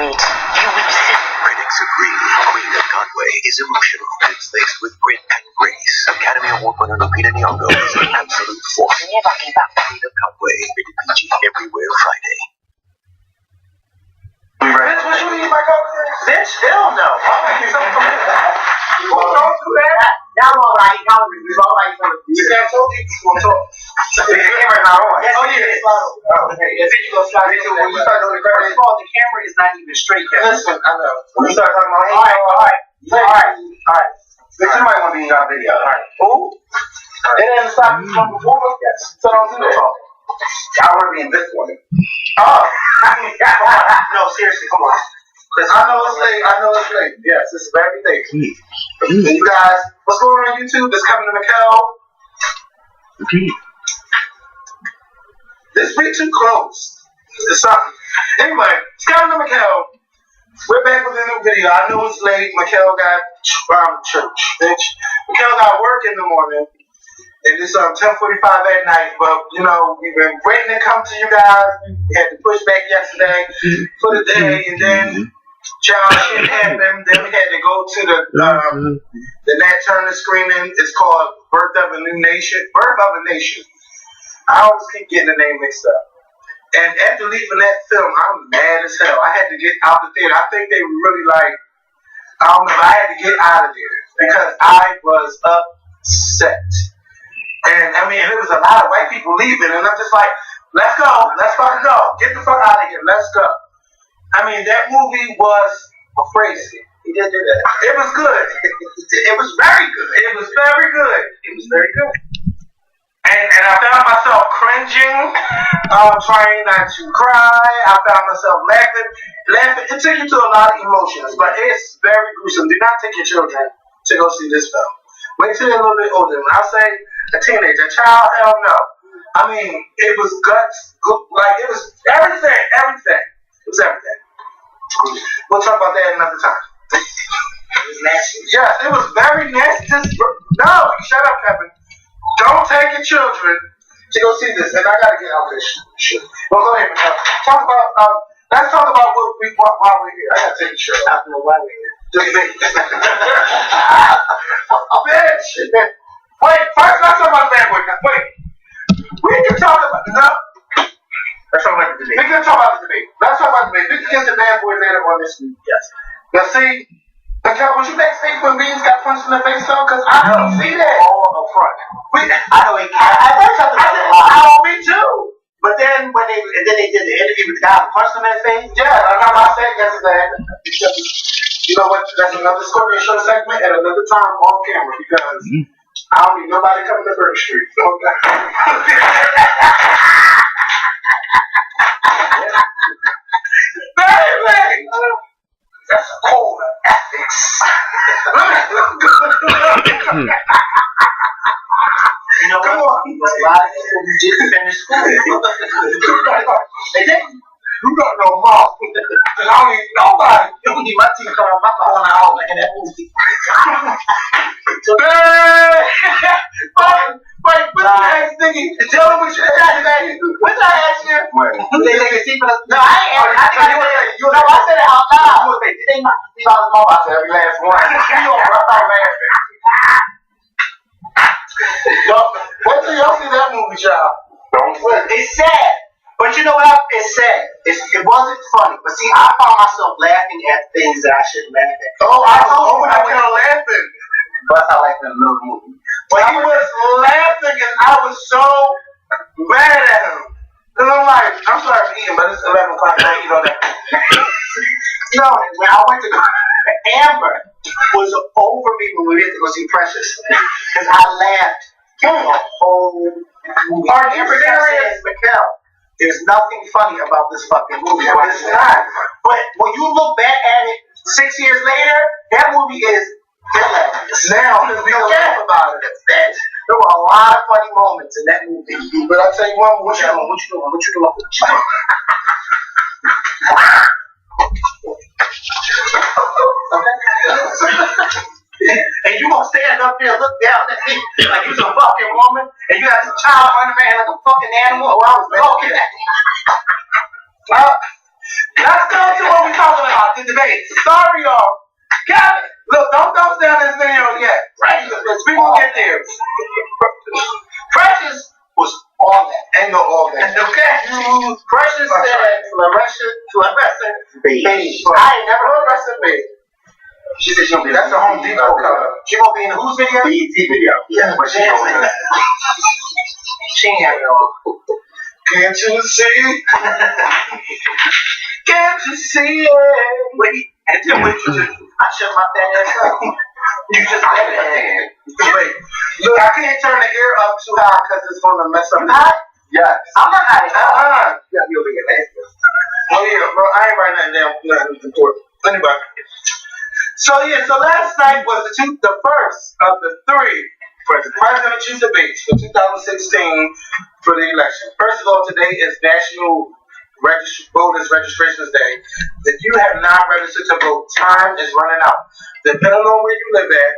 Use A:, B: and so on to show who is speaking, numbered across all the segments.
A: sweet. You will see.
B: Critics agree. Queen of Conway is emotional and it's laced with grit and grace. Academy Award winner Lupita Nyong'o is an absolute force.
A: Never give up.
B: Queen of Conway, rated PG everywhere Friday.
C: Bitch, what you eat my coconut? Bitch, hell no. Who don't do that?
A: Now I'm all right. We've all right.
C: You said I told you you want to talk. The camera's not on.
A: Yes,
C: Oh, yeah, it's not on. Oh, okay. If you go slide into when you start doing the credit.
A: First of all, the camera is not even straight yet.
C: Listen, I know. When you start talking about
A: Alright.
C: Bitch, you might want to be in your video. Alright. Who? It didn't stop you from before? Yes. So don't do that. I want to be in this one. Oh.
A: No, seriously, come on.
C: I know it's late. Yes, it's very late. And you guys, what's going on YouTube? It's Kevin and Mikkel. This be too close. It's something. Anyway, it's Kevin and Mikkel. We're back with a new video. I know it's late. Mikkel got church, bitch. Mikkel got work in the morning. And it's 10:45 at night, but you know, we've been waiting to come to you guys. We had to push back yesterday for the day, and then child shit happened. Then we had to go to the Nat Turner screening. It's called Birth of a Nation. I always keep getting the name mixed up. And after leaving that film, I'm mad as hell. I had to get out the theater. I think they were really like, I don't know, I had to get out of there because I was upset. And I mean, there was a lot of white people leaving, and I'm just like, let's go, let's fucking go, get the fuck out of here, let's go. I mean, that movie was crazy.
A: He did do that.
C: It was good. It was very good. It was very good. It was very good. And I found myself cringing, trying not to cry. I found myself laughing. It took you to a lot of emotions, but it's very gruesome. Do not take your children to go see this film. Wait till they're a little bit older. When I say a teenager, a child, hell no. I mean, it was guts, like it was everything. It was everything. We'll talk about that another time.
A: It was nasty.
C: Yes, it was very nasty. No, shut up, Kevin. Don't take your children to go see this. And I gotta get out of this shit. Well, go ahead, Michelle. Let's talk about why we're here. I gotta take a shirt off.
A: I don't know why we're here.
C: Just me. Bitch. Wait, first let's talk about the bad boy. Wait. We can talk about
A: Let's talk about the debate.
C: We can talk about the debate. Let's talk about the debate. We can get to bad boy later on this week.
A: Yes.
C: Now see, Mikkel, was you backstage when Beans got punched in the face though? Because I don't see that.
A: All up front. I know he can't. I thought something
C: me too.
A: But then when they did the interview with the guy who punched him in the face.
C: Yeah, I remember I said yesterday. You know what? That's another Scorpion Show segment at another time off camera because I don't need nobody coming to Burger Street. Baby! That's a code of ethics.
A: You know,
C: come on.
A: A lot of people who didn't finish school.
C: They didn't. You don't know mom. Because I don't need nobody.
A: You don't need my team coming on my phone out making that movie.
C: Wait, what's the next thingy? Tell me what you asked me. What's I asked you?
A: They take a seat for us. No, I ain't. I said it out loud.
C: Did they not see about the mom? I said every last one. You don't run out laughing. Wait till y'all see that movie, child.
A: It's sad. But you know what? It's sad. It wasn't funny. But see, I found myself laughing at things that I shouldn't laugh at.
C: Oh, I told you I was laughing.
A: But I like that little movie.
C: But he was laughing and I was so mad at him. Because I'm like, I'm sorry for eating, but it's 11 o'clock and I eat all that.
A: No, when I went to go, Amber was over me when we went to go see Precious. Because I laughed the whole movie.
C: Are you serious?
A: Mikkel, there's nothing funny about this fucking movie.
C: No, it's not.
A: But when you look back at it 6 years later, that movie is hilarious.
C: Now, because we don't laugh about it.
A: There were a lot of funny moments in that movie.
C: But I'll tell you one, what you doing?
A: And you gonna stand up there and look down at me like you're a fucking woman, and you got this child running around like a fucking animal. Oh, I was looking at you.
C: Let's go to what we talking about. the debate. Sorry, y'all. Got it. Look, don't thumbs down this video yet. Right? We gonna get there. Precious was all that. Ain't no all that. Okay? Precious said fluorescent beige. I ain't never heard fluorescent beige. She said she gonna be. That's a Home Depot color. She gonna be in whose video? BET video. Yeah, but she gonna be. She ain't have it on. Can't you see? Can't you see it? Wait, and then when you just, I shut my fat ass up. You just wait. Look, I can't turn the ear up too high because it's gonna mess up. High? Yes. I'm not high. Yeah, you'll be your ass. Oh yeah, bro. I ain't writing that down. Nothing important. Anyway. So last night was the first of the three presidential debates for 2016 for the election. First of all, today is National Voters Registration Day. If you have not registered to vote, time is running out. Depending on where you live at,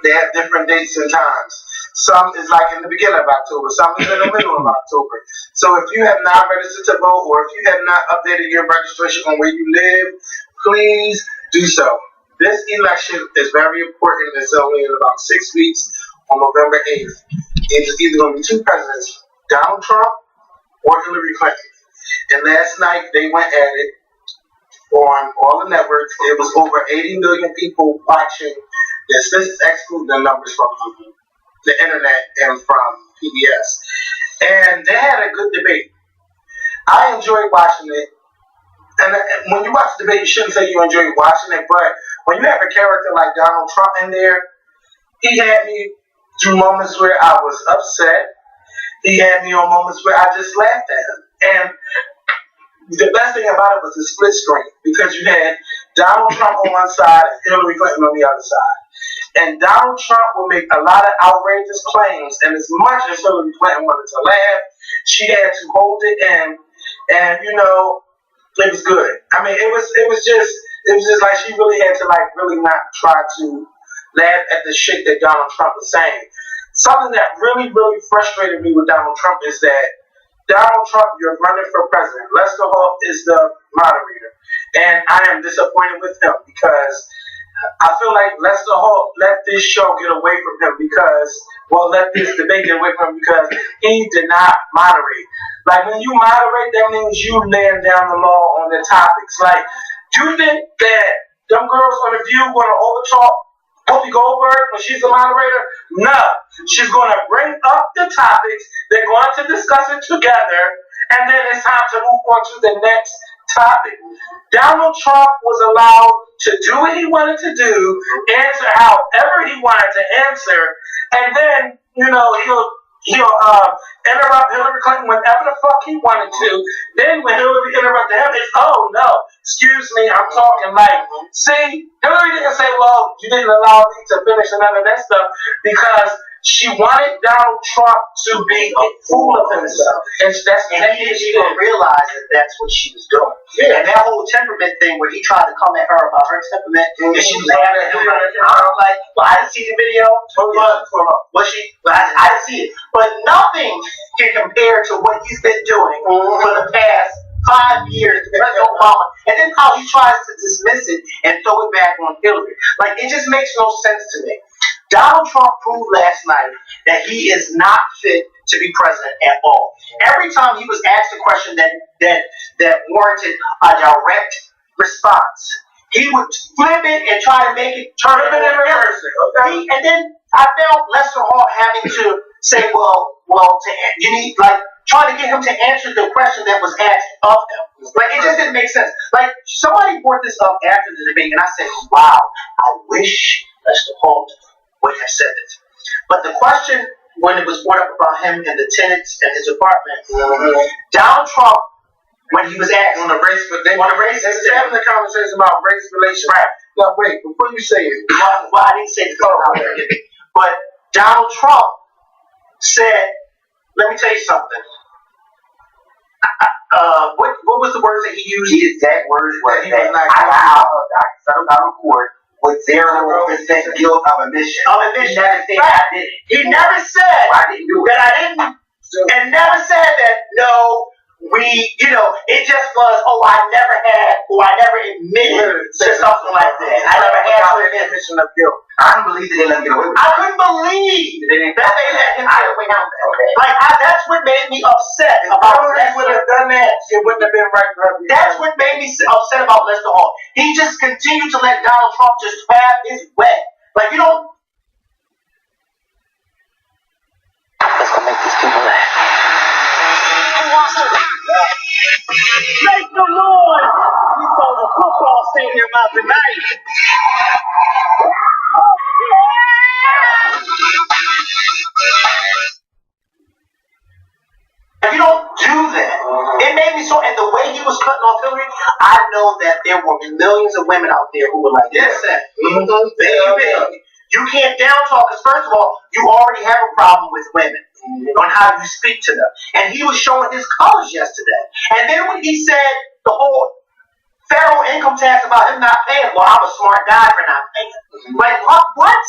C: they have different dates and times. Some is like in the beginning of October, some is in the middle of October. So if you have not registered to vote, or if you have not updated your registration on where you live, please do so. This election is very important. It's only in about 6 weeks on November 8th. It's either going to be two presidents, Donald Trump or Hillary Clinton. And last night they went at it on all the networks. There was over 80 million people watching this. This is excluding the numbers from the internet and from PBS. And they had a good debate. I enjoyed watching it. And when you watch the debate, you shouldn't say you enjoy watching it, but when you have a character like Donald Trump in there, he had me through moments where I was upset. He had me on moments where I just laughed at him. And the best thing about it was the split screen, because you had Donald Trump on one side and Hillary Clinton on the other side. And Donald Trump will make a lot of outrageous claims, and as much as Hillary Clinton wanted to laugh, she had to hold it in, and it was good. I mean, it was just like she really had to really not try to laugh at the shit that Donald Trump was saying. Something that really, really frustrated me with Donald Trump is that Donald Trump, you're running for president. Lester Holt is the moderator, and I am disappointed with him because I feel like Lester Holt let this show get away from him let this debate get away from him because he did not moderate. Like, when you moderate, that means you laying down the law on the topics. Like, do you think that them girls on The View going to overtalk Whoopi Goldberg when she's the moderator? No. She's going to bring up the topics. They're going to discuss it together, and then it's time to move on to the next topic. Donald Trump was allowed to do what he wanted to do, answer however he wanted to answer, and then, he'll interrupt Hillary Clinton whenever the fuck he wanted to. Then when Hillary interrupted him, it's, oh no, excuse me, I'm talking like, see, Hillary didn't say, well, you didn't allow me to finish and none of that stuff, because she wanted Donald Trump to be a fool of himself. And
A: he didn't realize that that's what she was doing. Yeah. And that whole temperament thing where he tried to come at her about her temperament, and she was like, I'm like, well, I didn't see the video. But I didn't see it. But nothing can compare to what he's been doing for the past 5 years, President Obama, and then how he tries to dismiss it and throw it back on Hillary. Like, it just makes no sense to me. Donald Trump proved last night that he is not fit to be president at all. Every time he was asked a question that warranted a direct response, he would flip it and try to make it turn it in reverse. Okay? And then I felt Lester Holt having to say, trying to get him to answer the question that was asked of him. Like, it just didn't make sense. Like, somebody brought this up after the debate, and I said, wow, I wish Lester Holt would have said it. But the question, when it was brought up about him and the tenants and his apartment, Donald Trump, when he was asked on the race, they were having a conversation about race relations. Right. Now wait, before you say it, well, I didn't say the color out there, but Donald Trump said, let me tell you something. What was the words that he used? The exact words were that I settled down in court with 0% guilt of admission. He never said I did it. He never said that I didn't do it. And never said that, no, it just was, I never admitted to something like that. I never had to admission of guilt. I don't believe that they let him get away with it. I couldn't believe that they let him get away with it. Like, that's what made me upset about Lester. If would have done that, it wouldn't have been right for her. That's what made me upset about Lester Hall. He just continued to let Donald Trump just have his way. Like,
D: Let's go make these people laugh.
A: Make the noise! We saw the football stadium out tonight. You don't do that. It made me so, and the way he was cutting off Hillary, I know that there were millions of women out there who were like, listen, baby, you can't down talk, because first of all, you already have a problem with women on how you speak to them. And he was showing his colors yesterday. And then when he said the whole federal income tax about him not paying, well, I'm a smart guy for not paying. Like, what?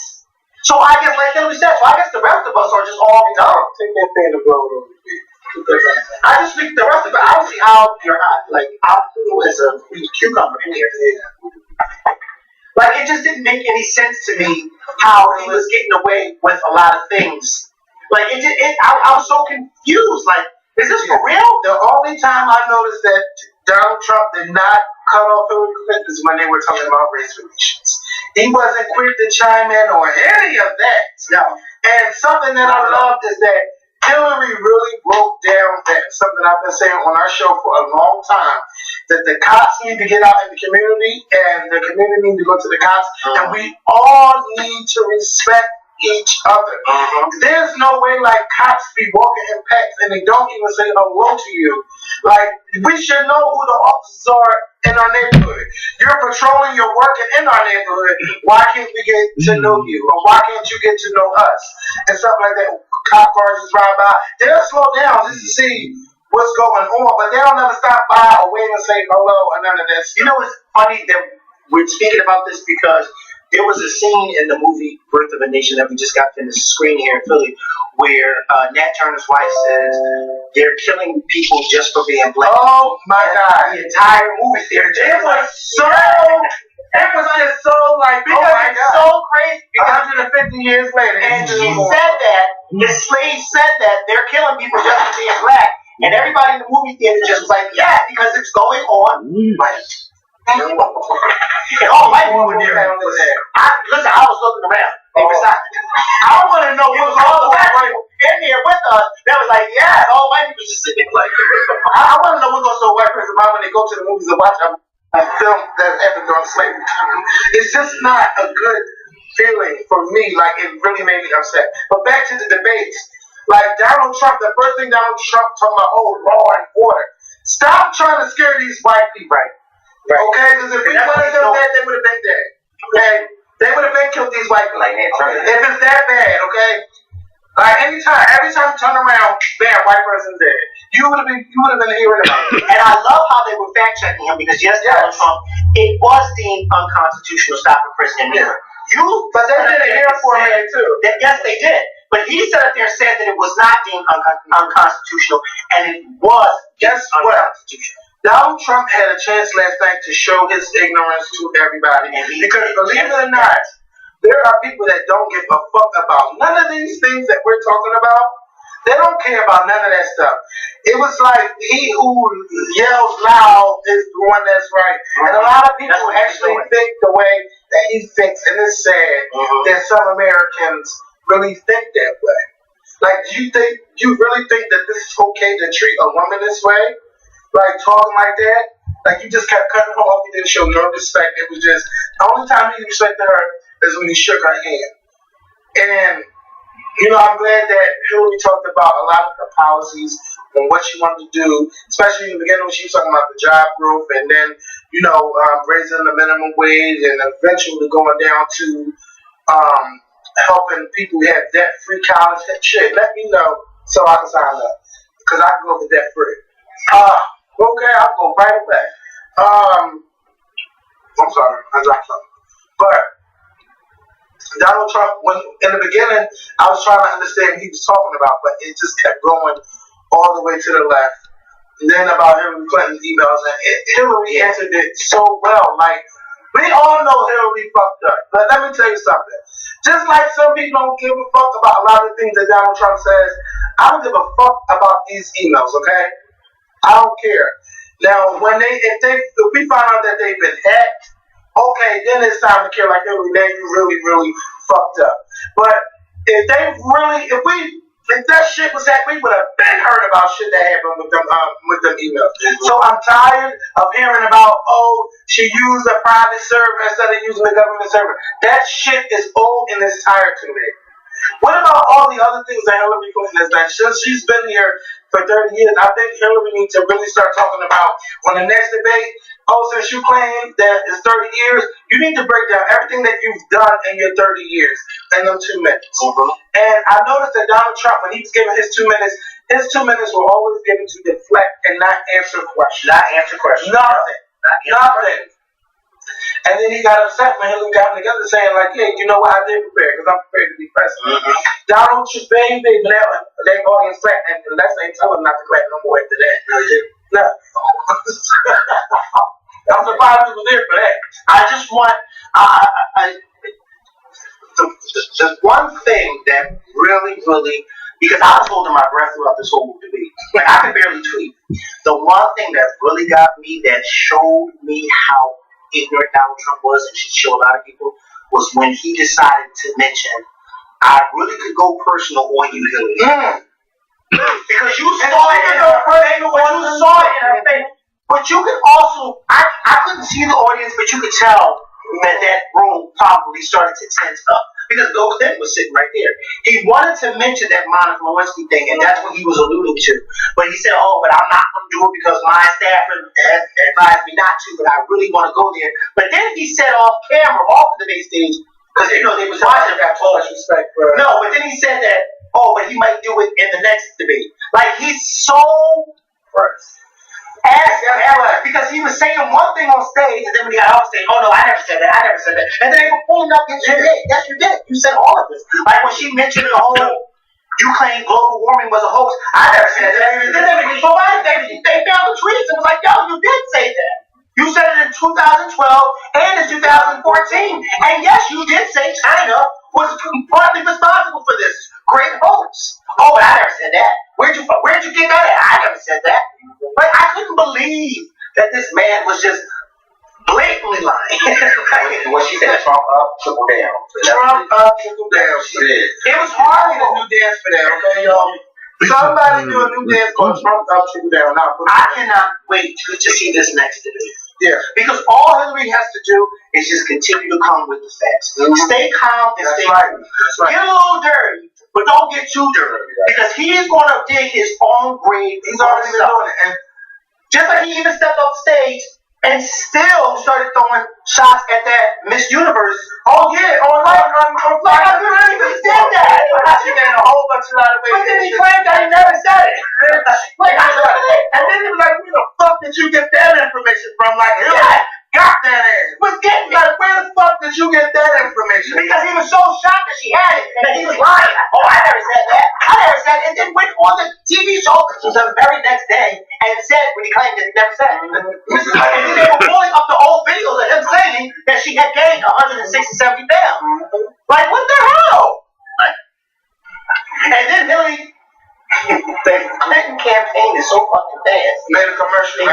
A: So I guess, like Hillary said, I guess the rest of us are just all dumb. Take that fan to blow it over. I just think the rest of it, I don't see how you're not. Like, I'm cool as a cucumber in here. Like, it just didn't make any sense to me how he was getting away with a lot of things. Like, I was so confused. Like, is this for real? The only time I noticed that Donald Trump did not cut off Hillary Clinton is when they were talking about race relations. He wasn't quick to chime in on any of that. No. And something that I loved is that Hillary really broke down that something I've been saying on our show for a long time, that the cops need to get out in the community and the community need to go to the cops, and we all need to respect each other. There's no way like cops be walking in packs and they don't even say hello to you. Like, we should know who the officers are in our neighborhood. You're patrolling, you're working in our neighborhood. Why can't we get to know you? Or why can't you get to know us? And stuff like that. Cop cars just drive by. They'll slow down just to see what's going on, but they'll never stop by or wait and say hello or none of that. You know, it's funny that we're speaking about this because there was a scene in the movie Birth of a Nation that we just got finished screening here in Philly where Nat Turner's wife says they're killing people just for being black. Oh my God. The entire movie theater. It was so, it was just so like, because it's so crazy. 150 years later. And she said that, the slave said that they're killing people just for being black. And everybody in the movie theater just was like, yeah, because it's going on. Like, and all white people were there. Listen, I was looking around. They were silent. I want to know what was all the white people in here with us that was like, yeah, all white people just sitting there like, I want to know what goes to a white person mind when they go to the movies and watch a film that's epic on slavery. It's just not a good feeling for me. Like, it really made me upset. But back to the debates. Like, Donald Trump, the first thing Donald Trump talking about, law and order. Stop trying to scare these white people. Right. Okay? Because if we would have done that, they would have been dead. Okay? They would have been killed, these white people. Like, if it's that bad, okay? Like, every time you turn around, bam, white person's dead. You would have been hearing about it. And I love how they were fact checking him because Donald Trump, it was deemed unconstitutional to stop a person in here. But they did it here for a minute too. Yes, they did. But he sat up there and said that it was not deemed unconstitutional, and it was unconstitutional. Donald Trump had a chance last night to show his ignorance to everybody. Because believe it or not, there are people that don't give a fuck about none of these things that we're talking about. They don't care about none of that stuff. It was like he who yells loud is the one that's right. And a lot of people actually think the way that he thinks, and it's sad that some Americans really think that way. Like, you really think that this is okay to treat a woman this way? Like, talking like that? Like, you just kept cutting her off, you didn't show no respect. It was just, the only time he respected her is when he shook her hand. And, you know, I'm glad that Hillary talked about a lot of her policies and what she wanted to do, especially in the beginning when she was talking about the job growth and then, you know, raising the minimum wage and eventually going down to helping people who have debt-free college. Shit, let me know so I can sign up. Because I can go for debt-free. Okay, I'll go right away. I'm sorry, I dropped something. But Donald Trump, when in the beginning, I was trying to understand what he was talking about, but it just kept going all the way to the left.
C: then about Hillary Clinton's emails, and Hillary answered it so well. Like, we all know Hillary fucked up. But let me tell you something. Just like some people don't give a fuck about a lot of things that Donald Trump says, I don't give a fuck about these emails, okay? I don't care. Now, if we find out that they've been hacked, okay, then it's time to care. Like, Hillary, now you really, really fucked up. But if that shit was hacked, we would have been heard about shit that happened with them emails. So I'm tired of hearing about, she used a private server instead of using a government server. That shit is old and it's tired to me. What about all the other things that Hillary Clinton has done? Since she's been here for 30 years, I think Hillary needs to really start talking about on the next debate, since you claim that it's 30 years, you need to break down everything that you've done in your 30 years in them 2 minutes. And I noticed that Donald Trump, when he was giving his 2 minutes were always given to deflect and not answer questions. Nothing. And then he got upset when Hillary got them together saying, like, yeah, you know what, I did prepare because I'm prepared to be president. Donald Trump, baby, now they audience clap, and let's ain't tell him not to clap no more after that. No. I'm surprised he was there for that.
A: I just want, the one thing that really, because I was holding my breath throughout this whole debate. Like, I could barely tweet. The one thing that really got me, that showed me how ignorant Donald Trump was, and should show a lot of people, was when he decided to mention, I really could go personal on you, Hillary. Because you saw it in her face, but you could also, I couldn't see the audience, but you could tell that room probably started to tense up. Because Bill Clinton was sitting right there. He wanted to mention that Monica Lewinsky thing, and that's what he was alluding to. But he said, but I'm not going to do it because my staff has advised me not to, but I really want to go there. But then he said off camera, off the debate stage, because, they was watching, got too much respect for it. No, but then he said that, but he might do it in the next debate. Like, he's so because he was saying one thing on stage, and then when he got off stage, no, I never said that. And then they were pulling up and you did. Yes, you did. You said all of this. Like when she mentioned the whole, you claim global warming was a hoax. I never said that. They found the tweets and was like, yo, you did say that. You said it in 2012 and in 2014. And yes, you did say China was partly responsible for this great hoax. But I never said that. Where'd you get that at? I never said that. But I couldn't believe that this man was just blatantly lying. What she said, Trump up, trickle down.
C: Trump up, trickle down. It was hard to new dance for that, okay, y'all? Somebody do a new dance called Trump up, trickle down.
A: I cannot wait to see this next debate.
C: Yeah.
A: Because all Hillary has to do is just continue to come with the facts. Stay calm and stay cool. Get a little dirty, but don't get too dirty. Because he is going to dig his own grave.
C: He's already been doing it. And
A: just like he even stepped off stage and still started throwing shots at that Miss Universe.
C: Oh yeah, I
A: couldn't even said that.
C: She gained a whole bunch of lot of weight.
A: But then he claimed that he never said it.
C: And then he was like, where the fuck did you get that information from? Like, Hillary got that ass.
A: Was getting me.
C: Like, where the fuck did you get that information?
A: Because he was so shocked that she had it, and he was lying. I never said that. I never said it. And then went on the TV show the very next day and said what he claimed that he never said. And then they were pulling up the old videos of him saying that she had gained 160, 70 pounds. Like, what the hell? And then Hillary, the Clinton campaign is so fucking fast.
C: Made a commercial.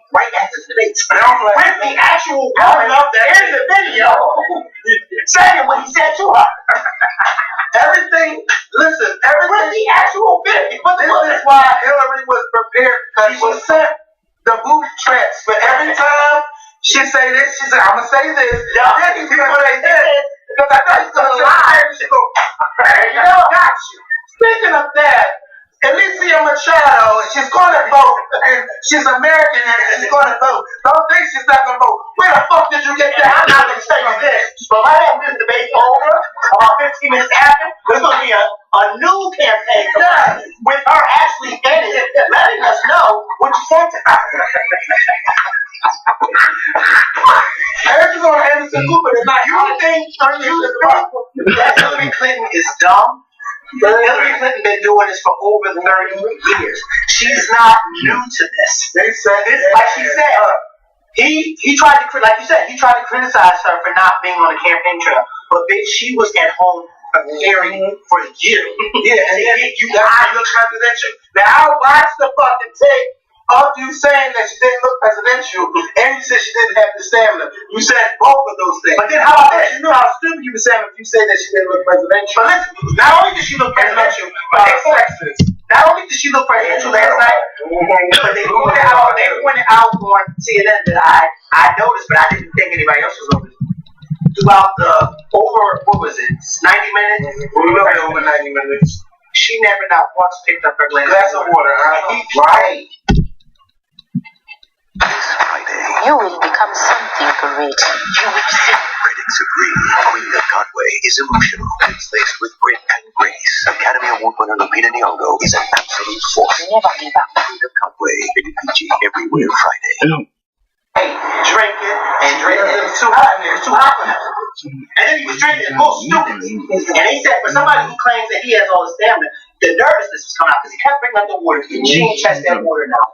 A: Right after the debates. With the actual woman up there in the video saying what he said to her.
C: With the
A: actual video.
C: This is why Hillary was prepared, because she set the booby traps for every time she say this, she said, I'm going to say this. Then he's going to say this. Because I know he's going to lie. And she go, got you. Speaking of that, Alicia Machado, she's going to vote, and she's American, and she's going to vote. Don't think she's not going to vote. Where the fuck did you get that?
A: I'm not going to tell you this, but right after this debate's over, about 15 minutes after, there's going to be a new campaign with her actually in it, letting us know what you said to her.
C: She's on Anderson Cooper tonight.
A: You think that Hillary Clinton is dumb? Hillary Clinton been doing this for over 30 years. She's not new to this.
C: They said
A: This, like she said, he tried to, like you said, he tried to criticize her for not being on the campaign trail. But bitch, she was at home preparing for you.
C: Yeah, and then you look presidential. Now I watched the fucking tape of you saying that she didn't look presidential, and you said she didn't have the stamina. You said both of those things.
A: But then how about that?
C: You know how stupid you were saying if you said that she didn't look presidential.
A: But listen, not only did she look presidential, but not only did she look presidential last night, but they pointed out on CNN that I noticed, but I didn't think anybody else was noticing. Throughout the what was it, 90 minutes?
C: Over 90 minutes.
A: She never not once picked up her
C: Glass of water.
A: Right.
B: This Friday,
E: You will become something great. You will see.
B: critics agree Queen of Conway is emotional. It's laced with grit and grace. Academy Award winner Lupita Nyong'o is an absolute force.
E: Never give up.
B: Queen of Conway, rated PG everywhere Friday.
A: Hey, drinking and drinking. It was too hot in there. It was too hot for him. And then he was drinking most stupidly. And he said, for somebody who claims that he has all the stamina, the nervousness was coming out because he kept bringing up the water. She ain't touched that water now.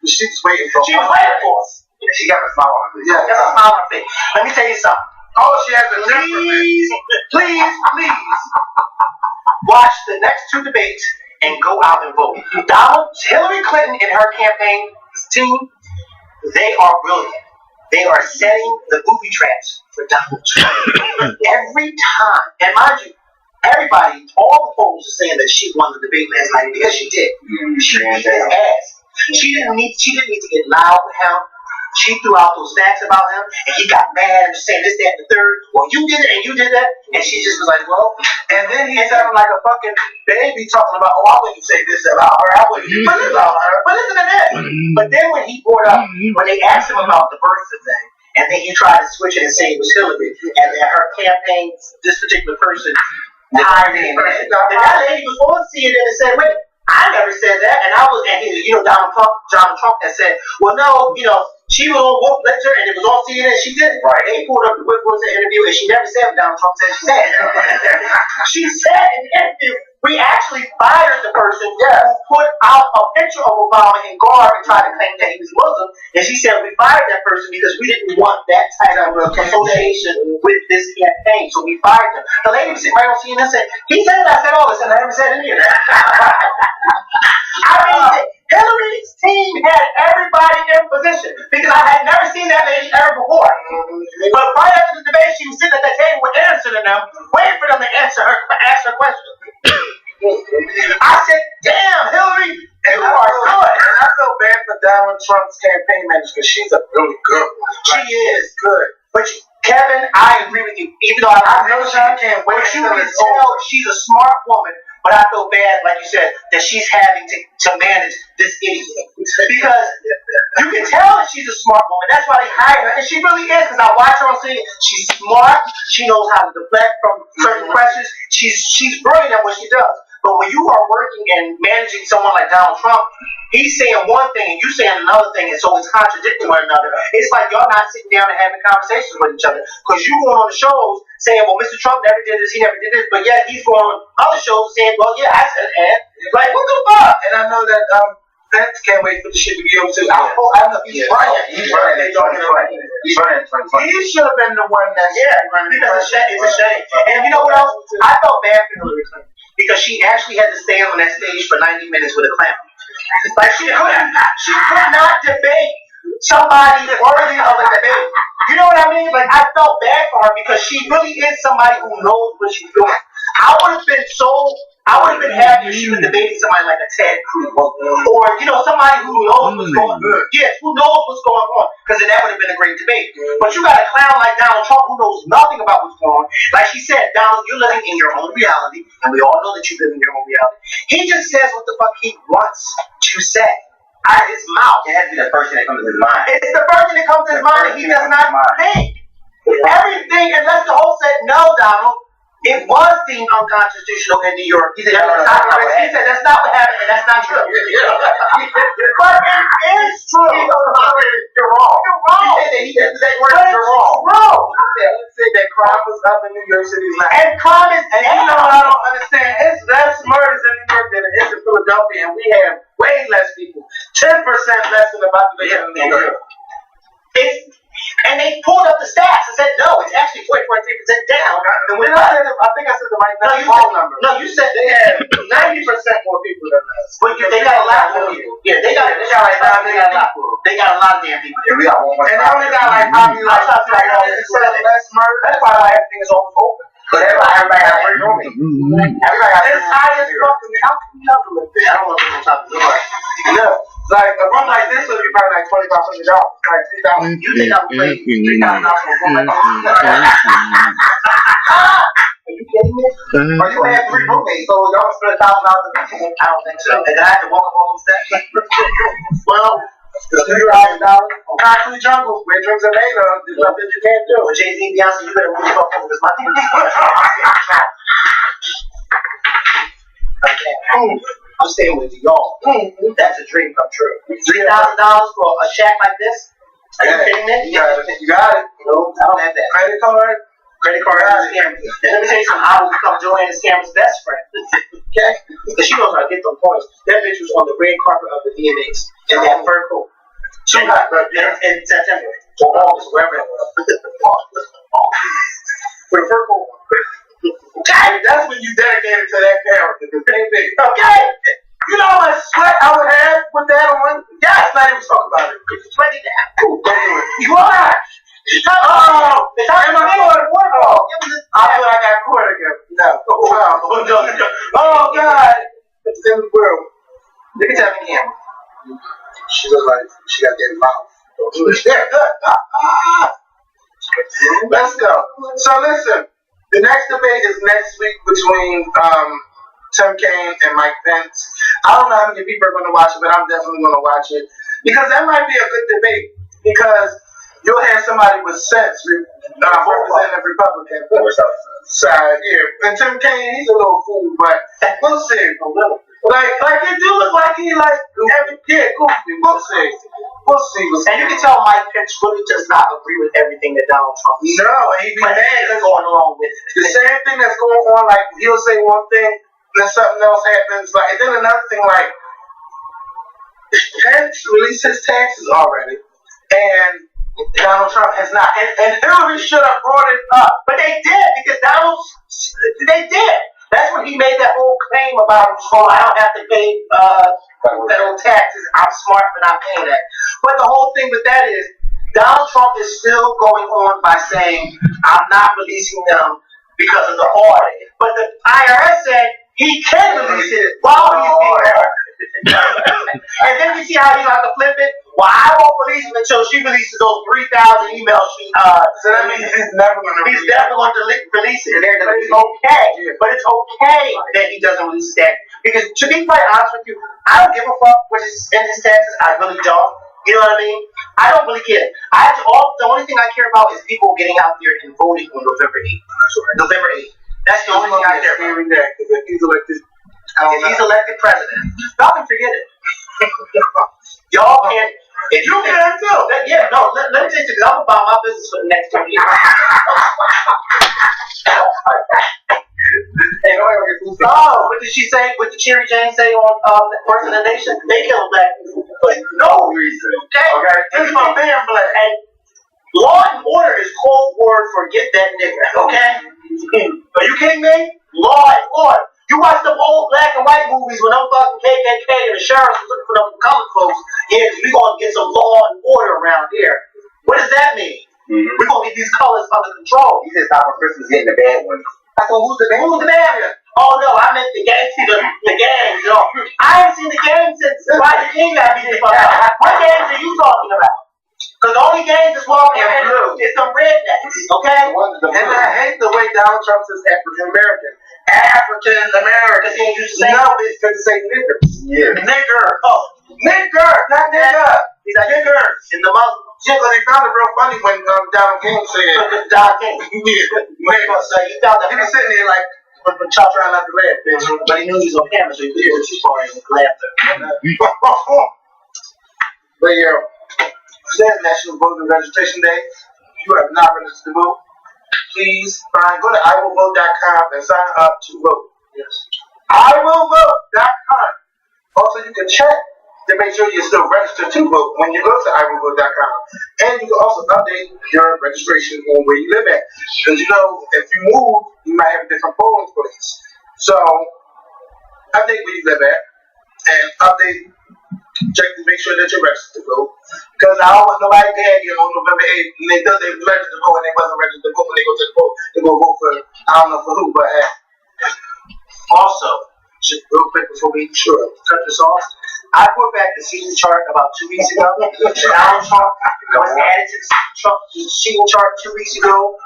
C: She was waiting for
A: She was waiting for us.
C: She got a smile on her face.
A: Got a smile on her face. Let me tell you something.
C: Oh, she has a temperament.
A: Please watch the next two debates and go out and vote. Hillary Clinton and her campaign team, they are brilliant. They are setting the booby traps for Donald Trump. Every time, and mind you, everybody, all the polls are saying that she won the debate last night because she did. She beat his ass. She didn't need to get loud with him. She threw out those facts about him, and he got mad and was saying this, that, and the third. Well, you did it, and you did that, and she just was like, well.
C: And then he sounded like a fucking baby talking about, oh, I wouldn't say this about her. I wouldn't do this about her.
A: But listen to this. But then when he brought up, when they asked him about the Bertha thing, and then he tried to switch it and say it was Hillary, and that her campaign, this particular person, hired him. And that lady was on CNN and said, wait, I never said that. And I was, and he, Donald Trump had said, well, no, she was on Woke Lecture and it was on CNN and she did it. Right. They pulled up the Woke Lecture interview and she never said what Donald Trump said she said. She said in the interview, we actually fired the person who put out a picture of Obama in garb and tried to claim that he was Muslim. And she said we fired that person because we didn't want that type of association with this campaign. So we fired him. The lady was sitting right on CNN and said, he said I said all this and I never said any of that. I mean, Hillary's team had everybody in position because I had never seen that lady ever before. But right after the debate, she was sitting at that table with answering them, waiting for them to ask her question. I said, damn, Hillary, you are good.
C: And I feel bad for Donald Trump's campaign manager because she's a really good one.
A: She is good. But Kevin, I agree with you. Even though I know she can't wait, you can tell she's a smart woman. But I feel bad, like you said, that she's having to manage this idiot. Because you can tell that she's a smart woman. That's why they hired her. And she really is, because I watch her on scene. She's smart. She knows how to deflect from certain questions. She's brilliant at what she does. But when you are working and managing someone like Donald Trump, he's saying one thing and you saying another thing, and so it's contradicting one another. It's like y'all not sitting down and having conversations with each other. Because you going on the shows saying, well, Mr. Trump never did this, he never did this, but yet he's going on other shows saying, well, yeah, I said that. Like, what the fuck?
C: And I know that Pence can't wait for the shit to be over too. I know he's running. He's running. He should have been the one that's running.
A: Because it's a shame. And you know what else? I felt bad for Hillary Clinton. Because she actually had to stand on that stage for 90 minutes with a clown. Like she could not debate somebody worthy of a debate. You know what I mean? Like I felt bad for her because she really is somebody who knows what she's doing. I would have been happy if she was debating somebody like a Ted Cruz or somebody who knows what's going on. Yes, who knows what's going on? Because then that would have been a great debate. But you got a clown like Donald Trump who knows nothing about what's going on. Like she said, Donald, you're living in your own reality, and we all know that you live in your own reality. He just says what the fuck he wants to say. Out of his mouth. It has to be the first thing that comes to his mind. It's the first thing that comes to his mind, and he does not think. Everything, unless the whole said, no, Donald, it was deemed unconstitutional in New York. He said, that's not what happened, and that's not true. But it is true. You're wrong. You're wrong. He said that you're wrong. Bro,
C: said that crime was up in New York City last.
A: And crime is
C: And you know what I don't understand? It's less murders in New York than it is in Philadelphia, and we have way less people. 10% less than the population in New York.
A: And they pulled up the stats and said, no, it's actually 40.3% down.
C: And I think I said the right number.
A: No, you said
C: They have 90% more people than us.
A: But they got a lot more people. Yeah, they got like 5 million people. They got a lot of damn people.
C: And we got and they only got like probably like 90% less murder.
A: That's why like everything is open. But everybody got free rooming. Everybody got
C: It's high as fuck. How can you have them?
A: I don't want to be on top of the door.
C: No. Like a room like this would be probably like $2,500, like $3,000.
A: You think I'm paying $3,000 for a room like this? Are you kidding me?
C: Or you may have 3 roommates, so y'all spend $1,000 a week.
A: I don't think so. And then I have to walk up all those steps.
C: Well, $3,000 on Concrete Jungle, where drinks are made of, there's nothing you can't do.
A: Well, Jay-Z and Beyonce, you better move up over this money. I'm staying with y'all. That's a dream come true. $3,000 for a shack like this? Are you kidding me?
C: You got it.
A: No, I don't have that.
C: Credit card.
A: Credit card is scam. And let me tell you something. I will become Joanne Scammer's best friend. Okay? Because she knows how to get them points. That bitch was on the red carpet of the VMAs in that fur coat. She got in September or August, wherever it was. With a fur coat.
C: Okay, that's when you dedicated to that character. Okay?
A: You know how much sweat I would have with that on?
C: Yeah, let's not even talk about it.
A: Sweaty now.
C: Don't do it.
A: You are. Oh, the time I got caught.
C: I thought I got caught again. No. Oh, God. It's in the world.
A: Look at that again.
C: She looks like she got that mouth. Don't do it. Let's go. So listen, the next debate is next week between Tim Kaine and Mike Pence. I don't know how many people are going to watch it, but I'm definitely going to watch it because that might be a good debate because you'll have somebody with sense representing the Republican side here. And Tim Kaine, he's a little fool, but we'll see. Like it do look like he goofy. We'll see. We'll see.
A: And you can tell Mike Pence really does not agree with everything that Donald Trump says.
C: No, he be mad
A: because going along with it.
C: The same thing that's going on, like he'll say one thing, then something else happens. Like, and then another thing, like Pence released his taxes already, and Donald Trump has not. And Hillary should have brought it up,
A: but they did because they did. That's when he made that whole claim about, I don't have to pay federal taxes. I'm smart for not paying that. But the whole thing with that is Donald Trump is still going on by saying, I'm not releasing them because of the audit. But the IRS said he can release it while he's being audited. And then you see how he like to flip it. Well, I won't release him until she releases those 3,000 emails
C: so that means he's never going to release
A: it. And it's okay. But it's okay that he doesn't release that. Because to be quite honest with you, I don't give a fuck what is in his taxes. I really don't. You know what I mean? I don't really care. The only thing I care about is people getting out there and voting on November 8th. November 8th. That's the only thing I care about.
C: If he's elected,
A: if he's elected president, y'all can forget it. Y'all can't. If you can too. Let me tell you, because I'm about my business for the next 20 years. What did she say? What did Cherry Jane say on Birth of the Nation? They kill black people for no reason. Okay?
C: Just for being black.
A: And law and order is code word for get that nigga. Okay? Are you kidding me? Law and order. You watch them old black and white movies when them fucking KKK and the sheriffs was looking for them colored folks. Yeah, we gonna get some law and order around here. What does that mean? We're gonna get these colors under control.
D: He said stop for Christmas getting the bad ones.
A: I said, who's the bad one? Oh no, I meant the gang. See the gangs. You know, I haven't seen the gang since Rodney King got beat the fuck out. What gangs are you talking about? Because the only gangs that's walking in blue is some rednecks. Okay?
C: And I hate the way Donald Trump says African American.
A: African Americans. He ain't used to say
C: no, it's going to say niggers.
A: Yeah.
C: Nigger. Oh, nigger, not nigger.
A: He's like niggers in the Muslim.
C: Yeah, but he found it real funny when Donald King said.
A: Donald King.
C: Yeah.
A: So you found that.
C: He was sitting there like, trying not to laugh, bitch.
A: But he knew he was on camera, so he could go too far and laughter.
C: But yeah, today is National Voter Registration Day. If you have not registered to vote, please go to iwillvote.com and sign up to vote.
A: Yes.
C: iwillvote.com. Also, you can check to make sure you're still registered to vote when you go to iwillvote.com. And you can also update your registration on where you live at. Because you know, if you move, you might have a different polling place. So, update where you live at and update, check to make sure that you're registered to vote. Because I don't want nobody gagging on November 8th and they registered to vote and they wasn't registered to vote when they go to the vote. They go vote for, I don't know for who, but
A: Also, just real quick before we cut this off, I put back the season chart about 2 weeks ago. Donald Trump was added to the season chart 2 weeks ago.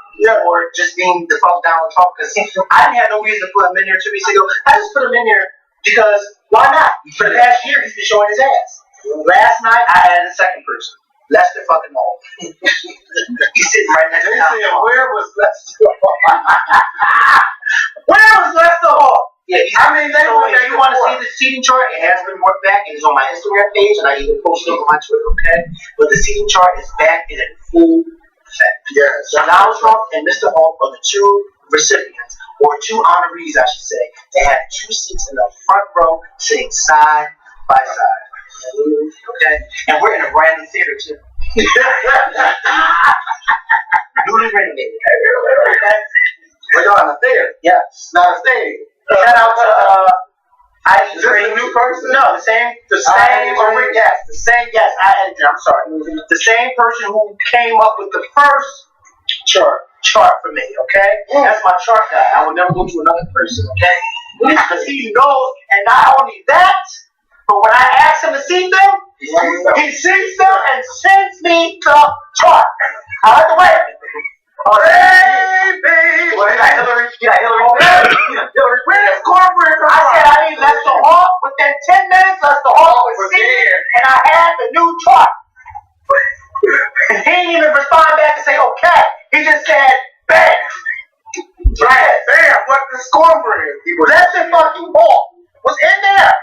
A: Or just being the fuck Donald Trump, because I didn't have no reason to put him in there 2 weeks ago. I just put him in there because why not? For the past year, he's been showing his ass. Last night, I added a second person, Lester fucking Hall. He's sitting right next to me.
C: Where was Lester Hall?
A: Where was Lester Hall? Yeah,
C: I mean, they
A: so if you want to see the seating chart, it has been worked back. It is on my Instagram page, and I even posted it on my Twitter, okay? But the seating chart is back in full effect.
C: Yes.
A: So Donald Trump and Mr. Hall are the two recipients, or two honorees, I should say. They have 2 seats in the front row, sitting side by side. Okay? And we're in a brand new theater, too. Newly renovated. Okay?
C: We're on a theater.
A: Yes.
C: Not a stage.
A: Shout out to
C: Is this a new person?
A: No, the same yes, I'm sorry. The same person who came up with the first chart for me, okay? That's my chart guy. I would never go to another person, okay? Because he knows, and not only that, but when I ask him to see them, he sees them and sends me the chart. I like the way. Hey, baby! Well, you got Hillary. Hillary. Where's cornbread? I said I need Lester Hall. Within 10 minutes, Lester Hall was seated, and I had the new chart. And he didn't even respond back and say, okay. He just said, bam.
C: Right, bam, what the cornbread?
A: Lester fucking Hall was in there.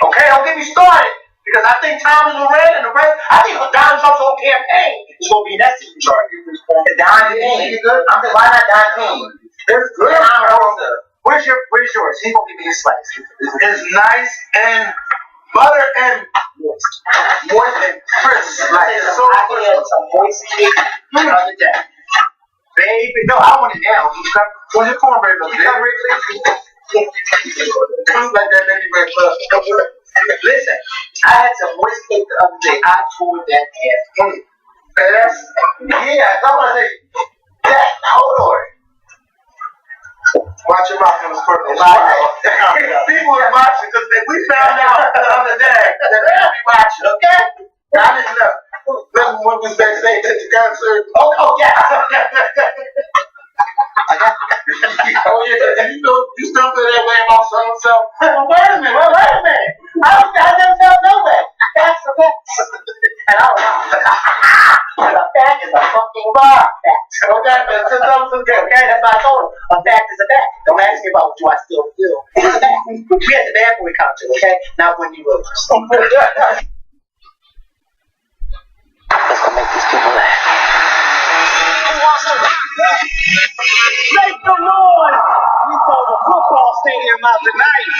A: Okay, don't get me started. Because I think Thomas Loren and the rest, I think Donald Trump's whole campaign is going to be in that season chart. And Don King is good. I'm just, why not Don King? It's good. Where's yours? He's going to give me his slice.
C: It's nice and butter and moist and crisp.
A: I can add some moist cake the other day. Baby, no, I want it now.
C: What's your cornbread?
A: You got Rick
C: Comes like that baby red club.
A: Listen, I had some moist cake the other day. I tore that ass.
C: I want to say that. Hold on. Watch your mouth on the squirt. People are watching because we found out the other day that they be watching. Okay? I didn't know. Then when we was backstage at the concert.
A: Oh yeah.
C: Oh yeah, you still feel that way about so-and-so?
A: Wait a minute. I never felt no way. That's the fact. And I was like, a fact is a fucking raw fact. Okay, that's what I told him. A fact is a fact. Don't ask me about do I still feel. It's a fact. We had the bad boy concert, okay? Not when you were.
E: Let's go make these people laugh.
A: Make the noise! We sold the football stadium out tonight.